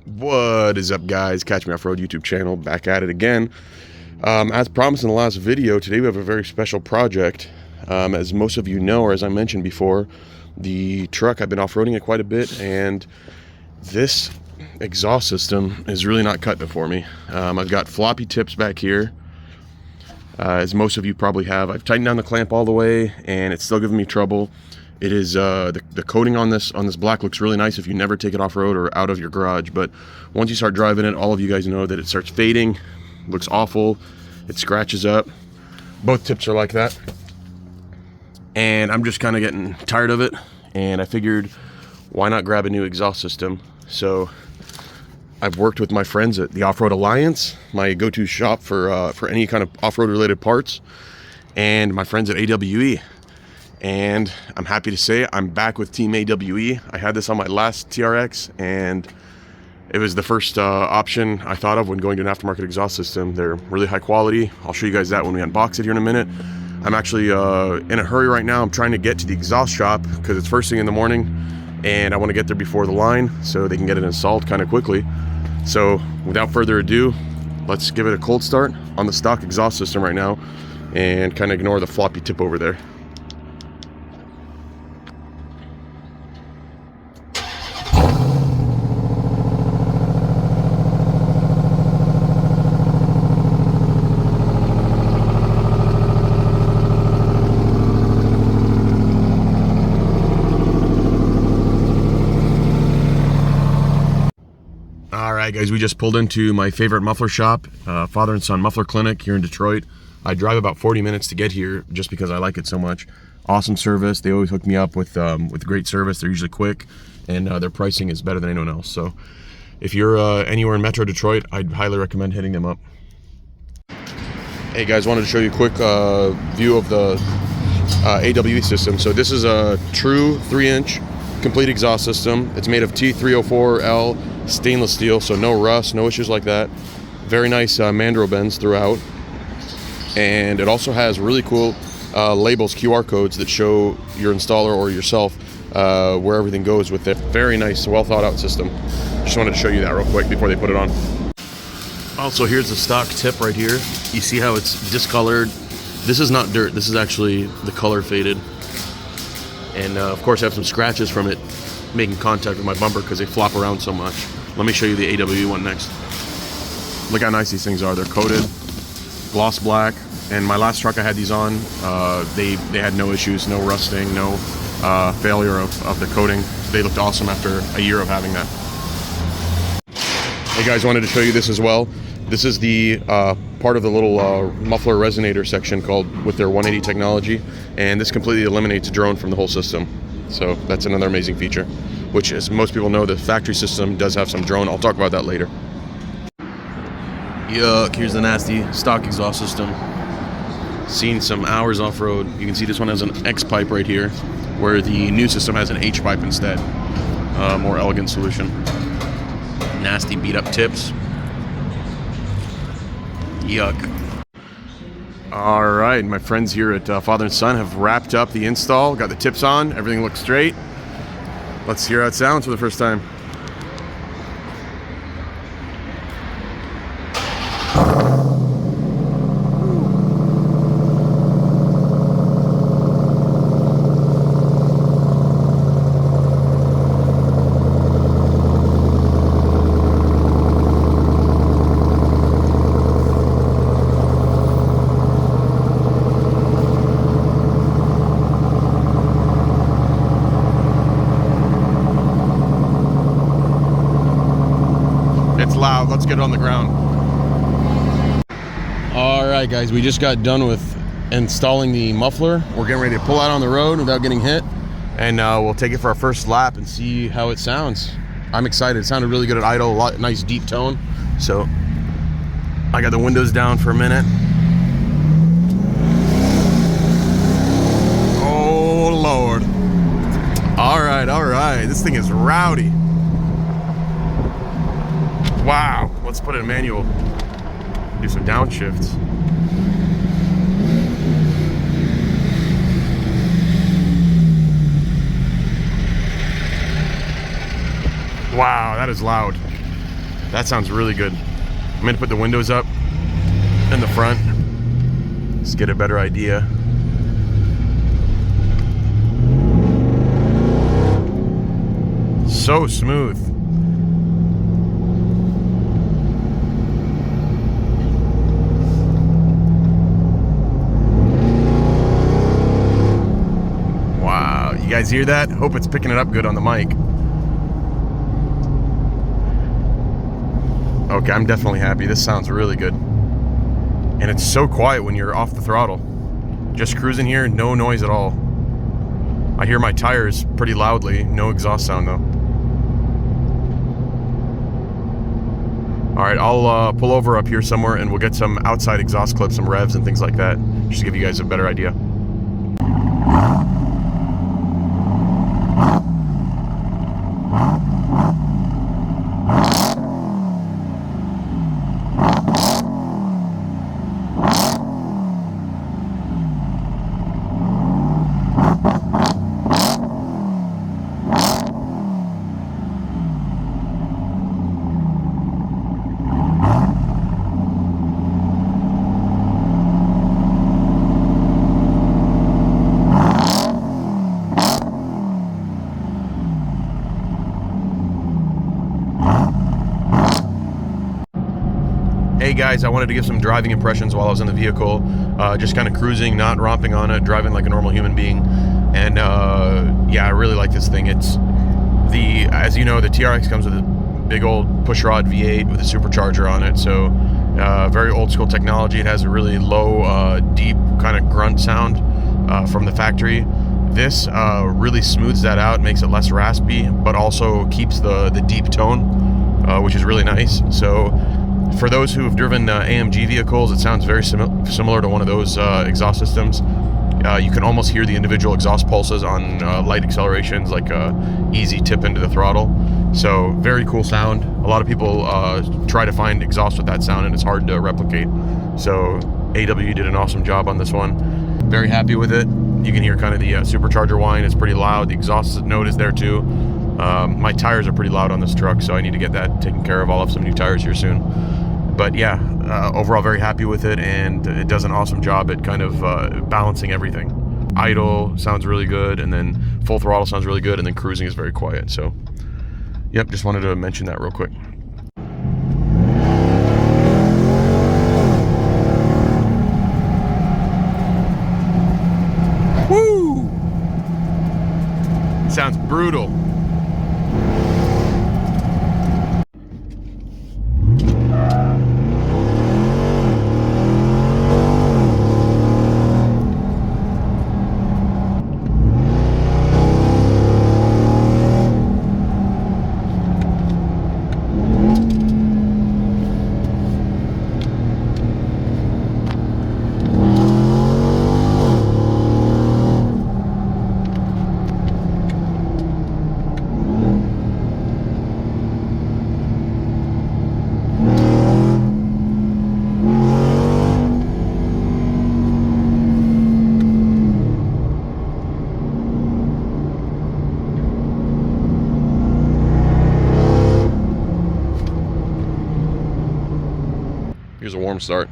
What is up, guys? Catch Me Off-Road YouTube channel, back at it again. As promised in the last video, today we have a very special project. As most of you know, or as I mentioned before, the truck, I've been off-roading it quite a bit, and this exhaust system is really not cutting it for me. I've got floppy tips back here, as most of you probably have. I've tightened down the clamp all the way, and it's still giving me trouble. It is the coating on this black looks really nice if you never take it off-road or out of your garage, but once you start driving it, all of you guys know that it starts fading, looks awful, it scratches up. Both tips are like that, and I'm just kind of getting tired of it, and I figured why not grab a new exhaust system. So I've worked with my friends at the Offroad Alliance, my go-to shop for any kind of off-road related parts, and my friends at AWE. And I'm happy to say I'm back with Team AWE. I had this on my last TRX, and it was the first option I thought of when going to an aftermarket exhaust system. They're really high quality. I'll show you guys that when we unbox it here in a minute. I'm actually in a hurry right now. I'm trying to get to the exhaust shop because it's first thing in the morning, and I want to get there before the line so they can get it installed kind of quickly. So without further ado, let's give it a cold start on the stock exhaust system right now and kind of ignore the floppy tip over there. Alright guys, we just pulled into my favorite muffler shop, Father and Son Muffler Clinic here in Detroit. I drive about 40 minutes to get here just because I like it so much. Awesome service. They always hook me up with great service. They're usually quick, and their pricing is better than anyone else. So if you're anywhere in Metro Detroit, I'd highly recommend hitting them up. Hey guys, wanted to show you a quick view of the AWE system. So this is a true 3-inch complete exhaust system. It's made of T304L stainless steel, so no rust, no issues like that. Very nice mandrel bends throughout, and it also has really cool labels, QR codes that show your installer or yourself where everything goes with it. Very nice, well thought out system. Just wanted to show you that real quick before they put it on. Also, here's the stock tip right here. You see how it's discolored? This is not dirt, this is actually the color faded. And of course I have some scratches from it making contact with my bumper because they flop around so much. Let me show you the AWE one next. Look how nice these things are. They're coated, gloss black, and my last truck I had these on, they had no issues, no rusting, no failure of the coating. They looked awesome after a year of having that. Hey guys, wanted to show you this as well. This is the part of the little muffler resonator section called with their 180 technology, and this completely eliminates drone from the whole system. So that's another amazing feature, which, as most people know, the factory system does have some drone. I'll talk about that later. Yuck, here's the nasty stock exhaust system. Seen some hours off-road. You can see this one has an X pipe right here, where the new system has an H pipe instead. More elegant solution. Nasty beat up tips. Yuck. All right, my friends here at Father and Son have wrapped up the install, got the tips on, everything looks straight. Let's hear how it sounds for the first time. Loud. Let's get it on the ground. All right guys, we just got done with installing the muffler. We're getting ready to pull out on the road without getting hit, and we'll take it for our first lap and see how it sounds. I'm excited. It sounded really good at idle, a lot nice deep tone. So I got the windows down for a minute. Oh Lord. All right, this thing is rowdy. Wow, let's put it in manual. Do some downshifts. Wow, that is loud. That sounds really good. I'm gonna put the windows up in the front. Let's get a better idea. So smooth. Wow, you guys hear that? Hope it's picking it up good on the mic. Okay, I'm definitely happy. This sounds really good. And it's so quiet when you're off the throttle. Just cruising here, no noise at all. I hear my tires pretty loudly, no exhaust sound though. All right, I'll pull over up here somewhere and we'll get some outside exhaust clips, some revs and things like that, just to give you guys a better idea. Hey guys, I wanted to give some driving impressions while I was in the vehicle, just kind of cruising, not romping on it, driving like a normal human being. And yeah, I really like this thing. It's as you know, the TRX comes with a big old pushrod V8 with a supercharger on it, so very old school technology. It has a really low, deep kind of grunt sound from the factory. This really smooths that out, makes it less raspy, but also keeps the deep tone, which is really nice. So for those who have driven AMG vehicles, it sounds very similar to one of those exhaust systems. You can almost hear the individual exhaust pulses on light accelerations, like easy tip into the throttle. So very cool sound. A lot of people try to find exhaust with that sound and it's hard to replicate. So AW did an awesome job on this one. Very happy with it. You can hear kind of the supercharger whine. It's pretty loud. The exhaust note is there too. My tires are pretty loud on this truck, so I need to get that taken care of. I'll have some new tires here soon. But yeah, overall very happy with it, and it does an awesome job at kind of balancing everything. Idle sounds really good, and then full throttle sounds really good, and then cruising is very quiet. So yep, just wanted to mention that real quick. Woo! Sounds brutal. Here's a warm start.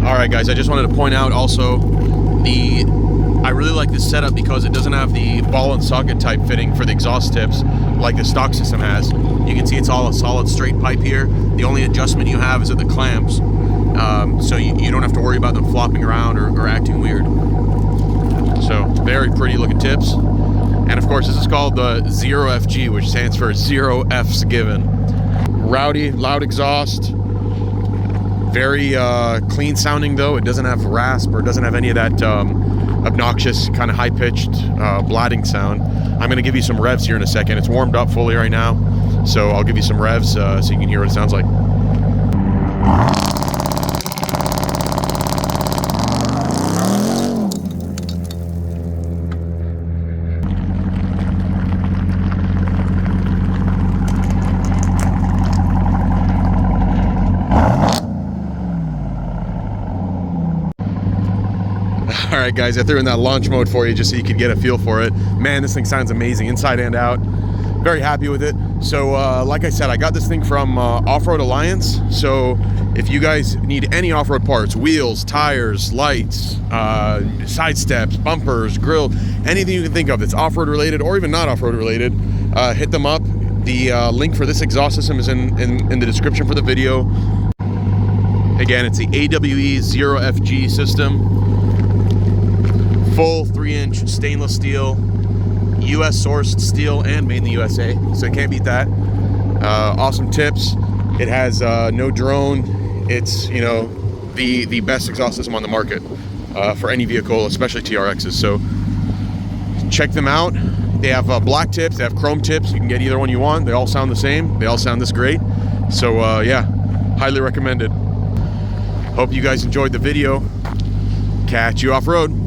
Alright guys, I just wanted to point out also I really like this setup because it doesn't have the ball and socket type fitting for the exhaust tips like the stock system has. You can see it's all a solid straight pipe here. The only adjustment you have is at the clamps, so you don't have to worry about them flopping around or acting weird. So very pretty looking tips. And of course this is called the 0FG, which stands for 0 F's given. Rowdy, loud exhaust. Very clean sounding though. It doesn't have rasp or doesn't have any of that obnoxious kind of high-pitched blatting sound. I'm going to give you some revs here in a second. It's warmed up fully right now, so I'll give you some revs so you can hear what it sounds like. All right, guys, I threw in that launch mode for you just so you could get a feel for it. Man, this thing sounds amazing, inside and out. Very happy with it. So like I said, I got this thing from Offroad Alliance. So if you guys need any off-road parts, wheels, tires, lights, side steps, bumpers, grill, anything you can think of that's off-road related or even not off-road related, hit them up. The link for this exhaust system is in the description for the video. Again, it's the AWE 0FG system. Full 3-inch stainless steel, US sourced steel and made in the USA, so you can't beat that. Awesome tips. It has no drone. It's, you know, the best exhaust system on the market for any vehicle, especially TRXs. So check them out. They have black tips, they have chrome tips. You can get either one you want. They all sound the same. They all sound this great. So yeah, highly recommended. Hope you guys enjoyed the video. Catch you off-road.